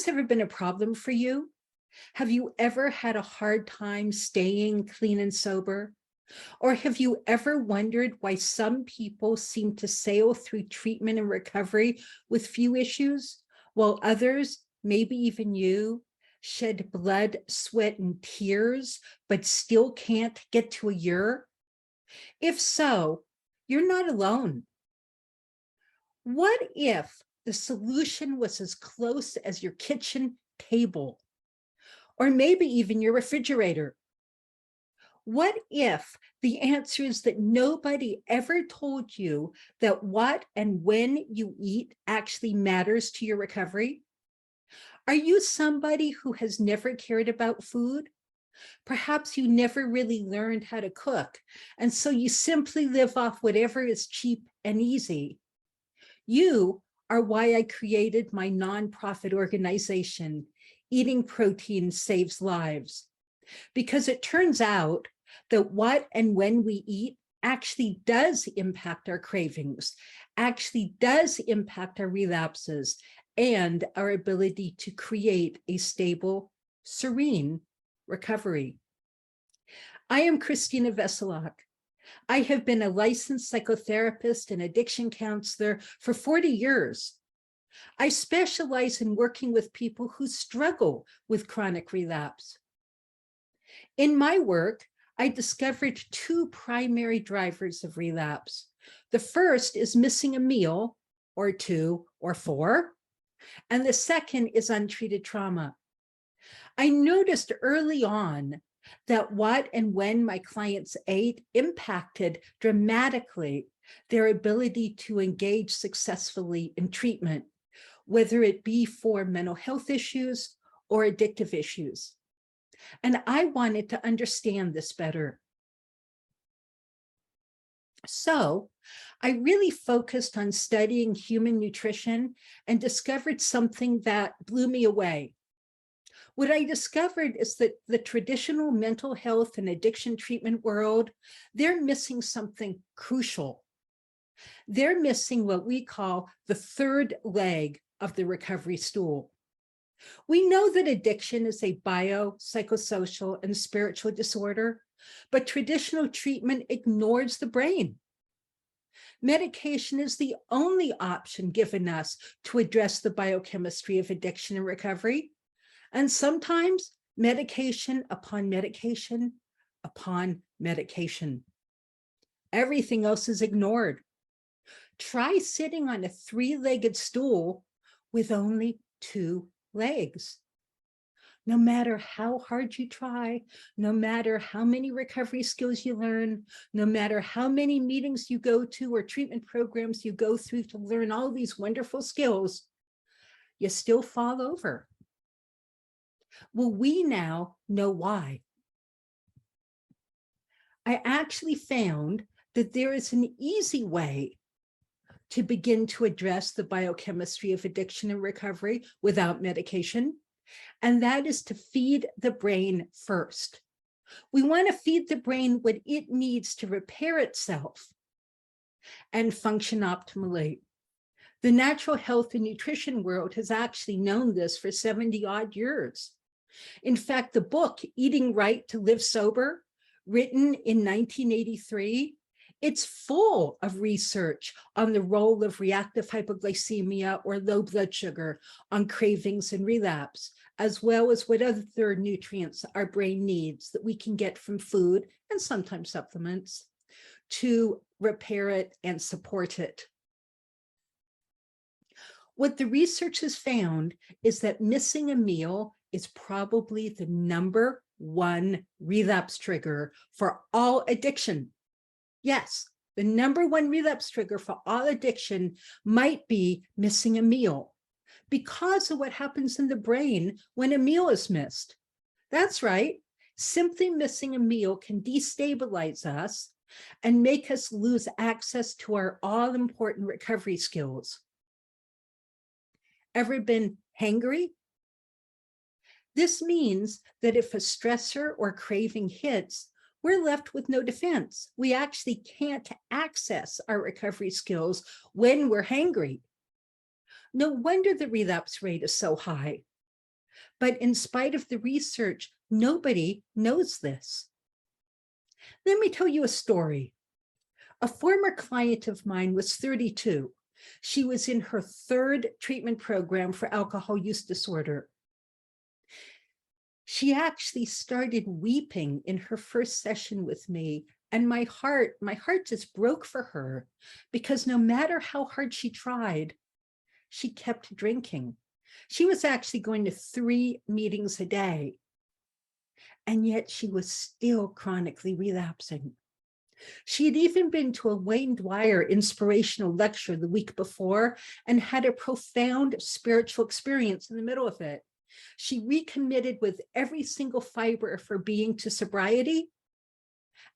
things ever been a problem for you? Have you ever had a hard time staying clean and sober? Or have you ever wondered why some people seem to sail through treatment and recovery with few issues, while others, maybe even you, shed blood, sweat, and tears, but still can't get to a year? If so, you're not alone. What if the solution was as close as your kitchen table, or maybe even your refrigerator? What if the answer is that nobody ever told you that what and when you eat actually matters to your recovery? Are you somebody who has never cared about food? Perhaps you never really learned how to cook, and so you simply live off whatever is cheap and easy. You are why I created my nonprofit organization, Eating Protein Saves Lives. Because it turns out that what and when we eat actually does impact our cravings, actually does impact our relapses, and our ability to create a stable, serene recovery. I am Christina Veselak. I have been a licensed psychotherapist and addiction counselor for 40 years. I specialize in working with people who struggle with chronic relapse. In my work, I discovered two primary drivers of relapse. The first is missing a meal, or two, or four, and the second is untreated trauma. I noticed early on that what and when my clients ate impacted dramatically their ability to engage successfully in treatment, whether it be for mental health issues or addictive issues. And I wanted to understand this better. So I really focused on studying human nutrition and discovered something that blew me away. What I discovered is that the traditional mental health and addiction treatment world, they're missing something crucial. They're missing what we call the third leg of the recovery stool. We know that addiction is a bio-psychosocial and spiritual disorder, but traditional treatment ignores the brain. Medication is the only option given us to address the biochemistry of addiction and recovery. And sometimes medication upon medication upon medication. Everything else is ignored. Try sitting on a three-legged stool with only two legs. No matter how hard you try, no matter how many recovery skills you learn, no matter how many meetings you go to or treatment programs you go through to learn all these wonderful skills, you still fall over. Well, we now know why. I actually found that there is an easy way to begin to address the biochemistry of addiction and recovery without medication, and that is to feed the brain first. We want to feed the brain what it needs to repair itself and function optimally. The natural health and nutrition world has actually known this for 70-odd years. In fact, the book, Eating Right to Live Sober, written in 1983, it's full of research on the role of reactive hypoglycemia or low blood sugar on cravings and relapse, as well as what other nutrients our brain needs that we can get from food and sometimes supplements to repair it and support it. What the research has found is that missing a meal is probably the #1 relapse trigger for all addiction. Yes, the #1 relapse trigger for all addiction might be missing a meal because of what happens in the brain when a meal is missed. That's right. Simply missing a meal can destabilize us and make us lose access to our all-important recovery skills. Ever been hangry? This means that if a stressor or craving hits, we're left with no defense. We actually can't access our recovery skills when we're hangry. No wonder the relapse rate is so high. But in spite of the research, nobody knows this. Let me tell you a story. A former client of mine was 32. She was in her third treatment program for alcohol use disorder. She actually started weeping in her first session with me, and my heart just broke for her, because no matter how hard she tried, she kept drinking. She was actually going to 3 meetings a day, and yet she was still chronically relapsing. She had even been to a Wayne Dwyer inspirational lecture the week before and had a profound spiritual experience in the middle of it. She recommitted with every single fiber of her being to sobriety,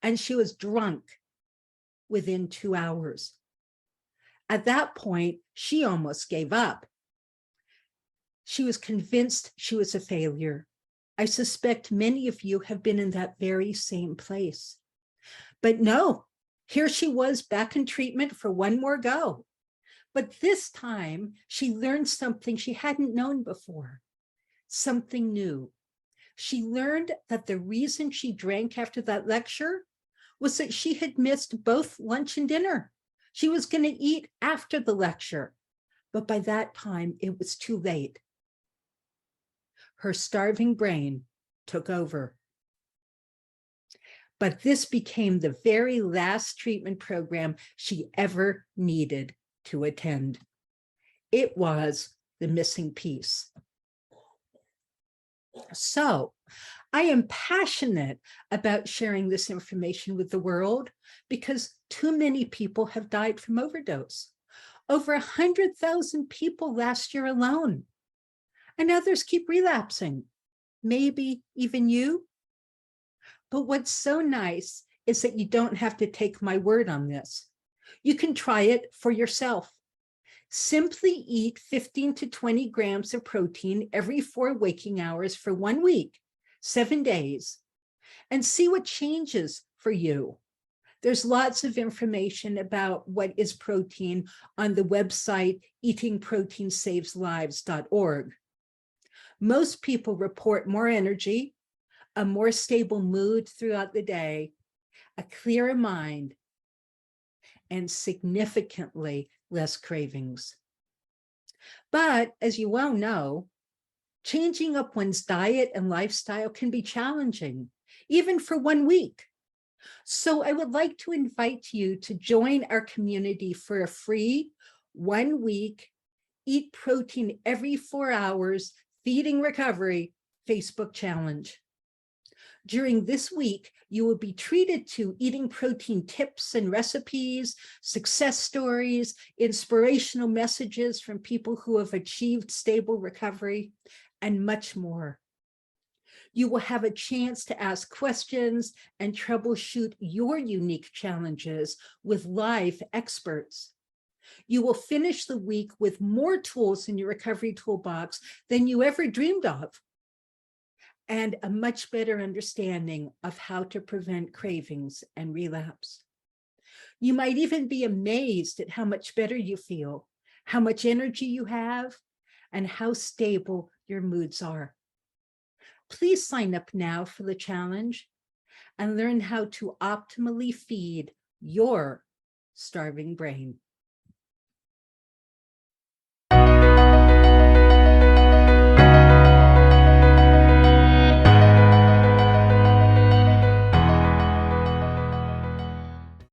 and she was drunk within 2 hours. At that point, she almost gave up. She was convinced she was a failure. I suspect many of you have been in that very same place. But no, here she was back in treatment for one more go. But this time, she learned something she hadn't known before, something new. She learned that the reason she drank after that lecture was that she had missed both lunch and dinner. She was going to eat after the lecture, but by that time, it was too late. Her starving brain took over. But this became the very last treatment program she ever needed to attend. It was the missing piece. So I am passionate about sharing this information with the world because too many people have died from overdose. Over 100,000 people last year alone. And others keep relapsing. Maybe even you. But what's so nice is that you don't have to take my word on this. You can try it for yourself. Simply eat 15 to 20 grams of protein every 4 waking hours for 1 week, 7 days, and see what changes for you. There's lots of information about what is protein on the website eatingproteinsaveslives.org. Most people report more energy, a more stable mood throughout the day, a clearer mind, and significantly less cravings. But as you well know, changing up one's diet and lifestyle can be challenging, even for 1 week. So I would like to invite you to join our community for a free 1 week, eat protein every 4 hours, feeding recovery Facebook challenge. During this week, you will be treated to eating protein tips and recipes, success stories, inspirational messages from people who have achieved stable recovery, and much more. You will have a chance to ask questions and troubleshoot your unique challenges with live experts. You will finish the week with more tools in your recovery toolbox than you ever dreamed of, and a much better understanding of how to prevent cravings and relapse. You might even be amazed at how much better you feel, how much energy you have, and how stable your moods are. Please sign up now for the challenge and learn how to optimally feed your starving brain.